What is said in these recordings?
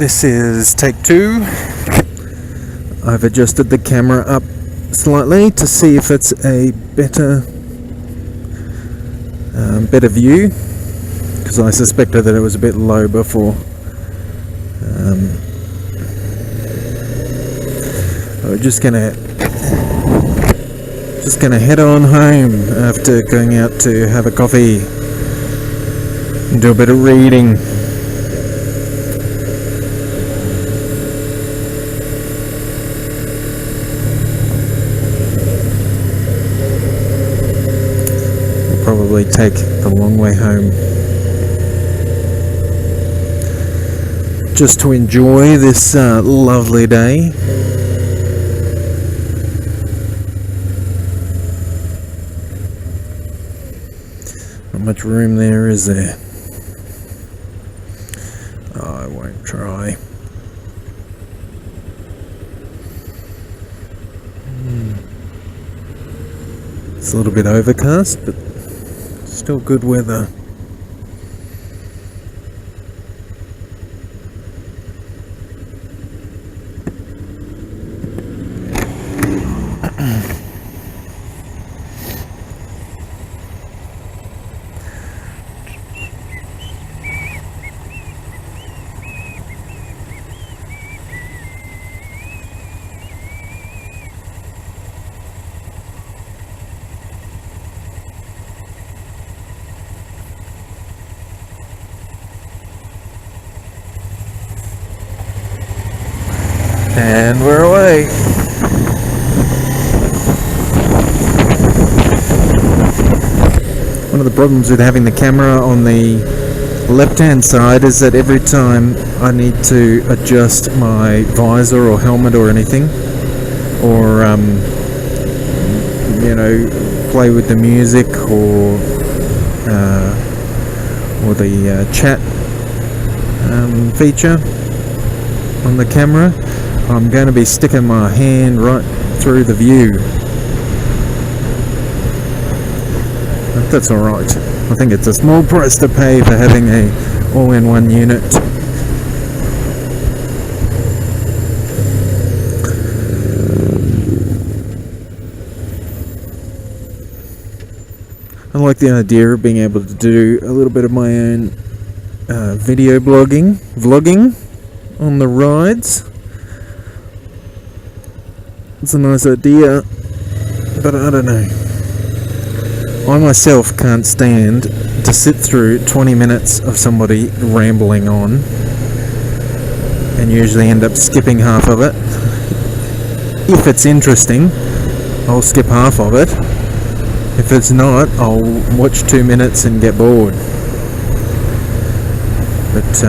This is take 2. I've adjusted the camera up slightly to see if it's a better view, because I suspected that it was a bit low before. We're just gonna head on home after going out to have a coffee and do a bit of reading. We'll probably take the long way home just to enjoy this lovely day. How much room there is there? Oh, I won't try. It's a little bit overcast, but still good weather. And we're away. One of the problems with having the camera on the left-hand side is that every time I need to adjust my visor or helmet or anything, or play with the music or the chat feature on the camera, I'm going to be sticking my hand right through the view. But that's alright. I think it's a small price to pay for having a all-in-one unit. I like the idea of being able to do a little bit of my own video vlogging on the rides. It's a nice idea, but I don't know. I myself can't stand to sit through 20 minutes of somebody rambling on and usually end up skipping half of it. If it's interesting, I'll skip half of it. If it's not, I'll watch 2 minutes and get bored. But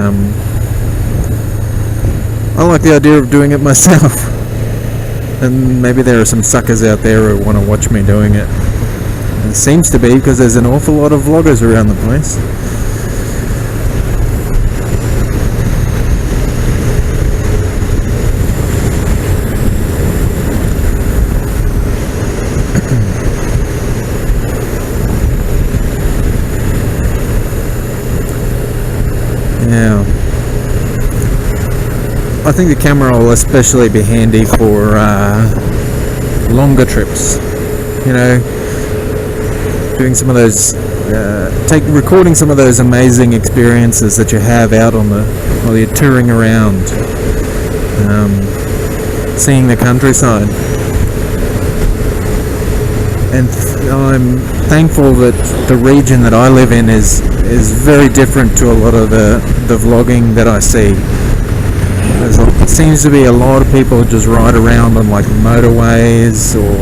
I like the idea of doing it myself. And maybe there are some suckers out there who want to watch me doing it. It seems to be, because there's an awful lot of vloggers around the place. Yeah. I think the camera will especially be handy for longer trips. Doing some of those, recording some of those amazing experiences that you have out while you're touring around, seeing the countryside. And I'm thankful that the region that I live in is very different to a lot of the vlogging that I see. It seems to be a lot of people just ride around on like motorways or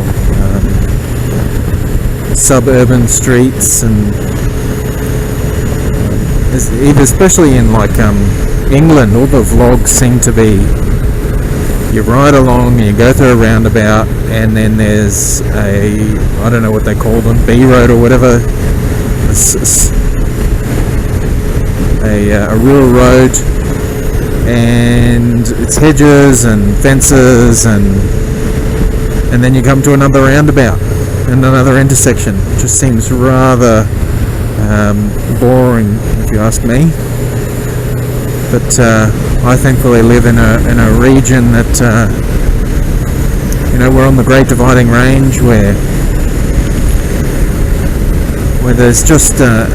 suburban streets, and especially in like England, all the vlogs seem to be you ride along, you go through a roundabout, and then there's I don't know what they call them, B road or whatever, a rural road, and it's hedges and fences, and then you come to another roundabout and another intersection. It just seems rather boring, if you ask me. But I thankfully live in a region that we're on the Great Dividing Range, where there's just a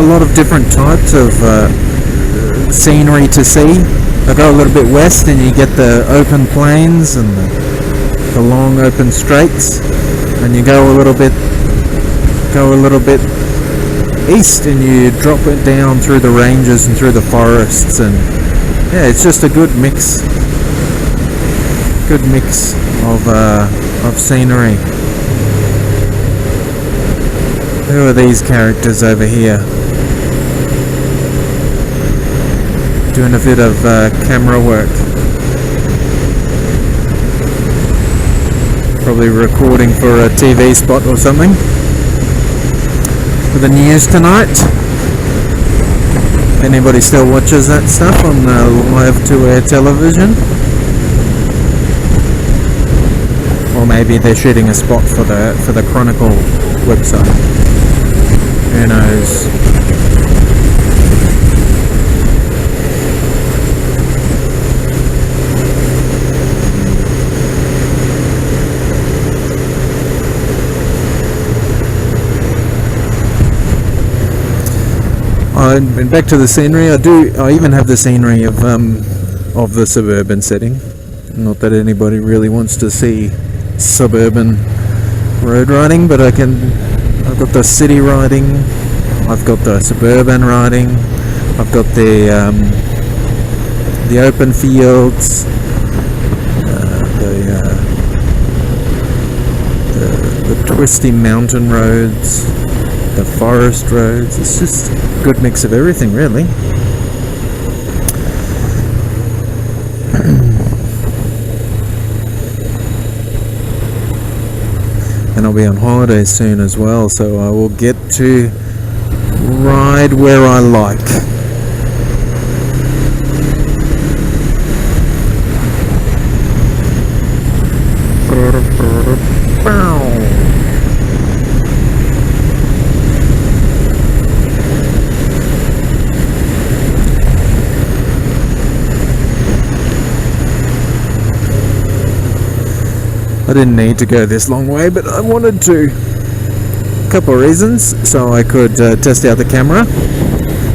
lot of different types of scenery to see. I go a little bit west and you get the open plains and the long open straits, and you go a little bit east and you drop it down through the ranges and through the forests, and yeah, it's just a good mix of scenery. Who are these characters over here? Doing a bit of camera work. Probably recording for a TV spot or something. For the news tonight. If anybody still watches that stuff on live to air television. Or maybe they're shooting a spot for the Chronicle website. Who knows? And back to the scenery. I even have the scenery of the suburban setting. Not that anybody really wants to see suburban road riding, but I've got the city riding, I've got the suburban riding, I've got the open fields, the twisty mountain roads, the forest roads. It's just a good mix of everything, really. And I'll be on holiday soon as well, so I will get to ride where I like. I didn't need to go this long way, but I wanted to. A couple of reasons. So I could test out the camera,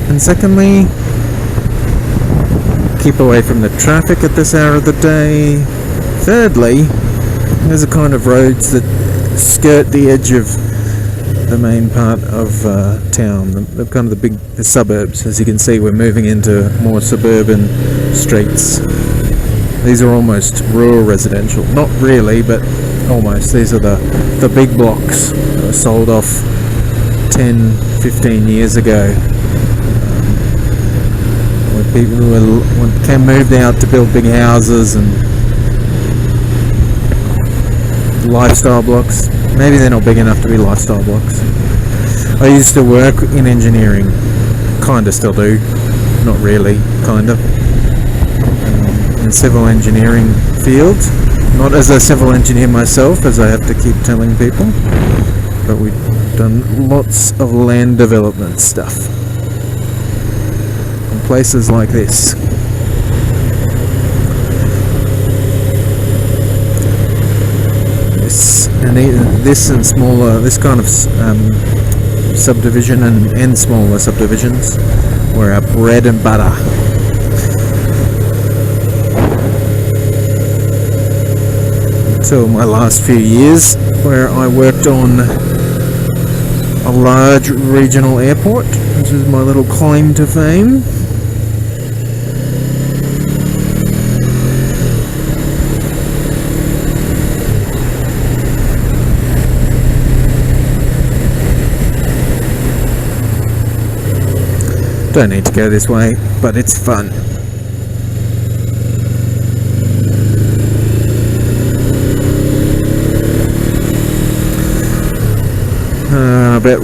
and secondly, keep away from the traffic at this hour of the day. Thirdly, there's a kind of roads that skirt the edge of the main part of town, the kind of the suburbs. As you can see, we're moving into more suburban streets. These are almost rural residential. Not really, but almost. These are the big blocks that were sold off 10, 15 years ago. When people moved out to build big houses and lifestyle blocks. Maybe they're not big enough to be lifestyle blocks. I used to work in engineering. Kinda still do. Not really, kind of. In civil engineering field, not as a civil engineer myself, as I have to keep telling people, but we've done lots of land development stuff in places like this. This and smaller, this kind of subdivision and smaller subdivisions were our bread and butter. Until my last few years, where I worked on a large regional airport, which is my little claim to fame. Don't need to go this way, but it's fun. But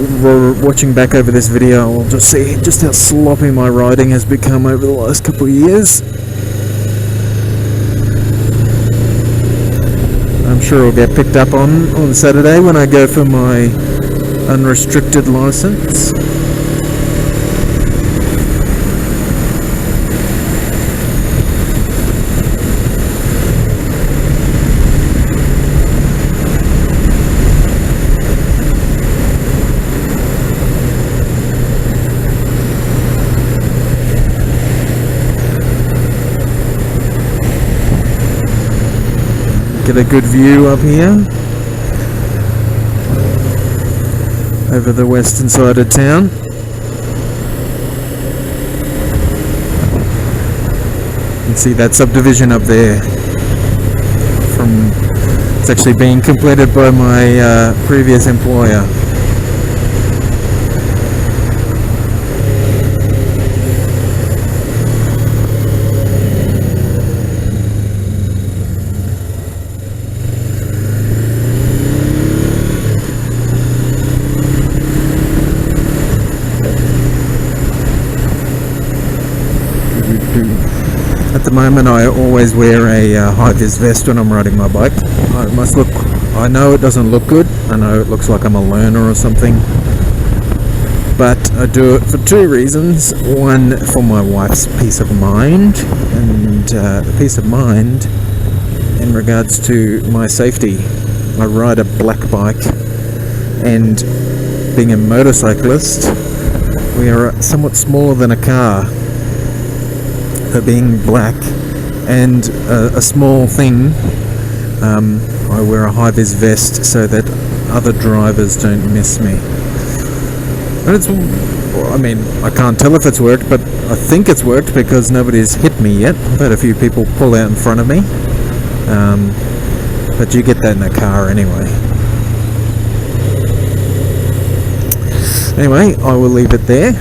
watching back over this video, I'll just see just how sloppy my riding has become over the last couple of years. I'm sure it'll get picked up on Saturday when I go for my unrestricted license. Get a good view up here over the western side of town. You can see that subdivision up there. It's actually being completed by my previous employer. At the moment, I always wear a high-vis vest when I'm riding my bike. I know it doesn't look good. I know it looks like I'm a learner or something. But I do it for two reasons. One, for my wife's peace of mind, and peace of mind in regards to my safety. I ride a black bike, and being a motorcyclist, we are somewhat smaller than a car. Being black and a small thing, I wear a high-vis vest so that other drivers don't miss me. And I can't tell if it's worked, but I think it's worked because nobody's hit me yet. I've had a few people pull out in front of me, but you get that in a car anyway. Anyway, I will leave it there.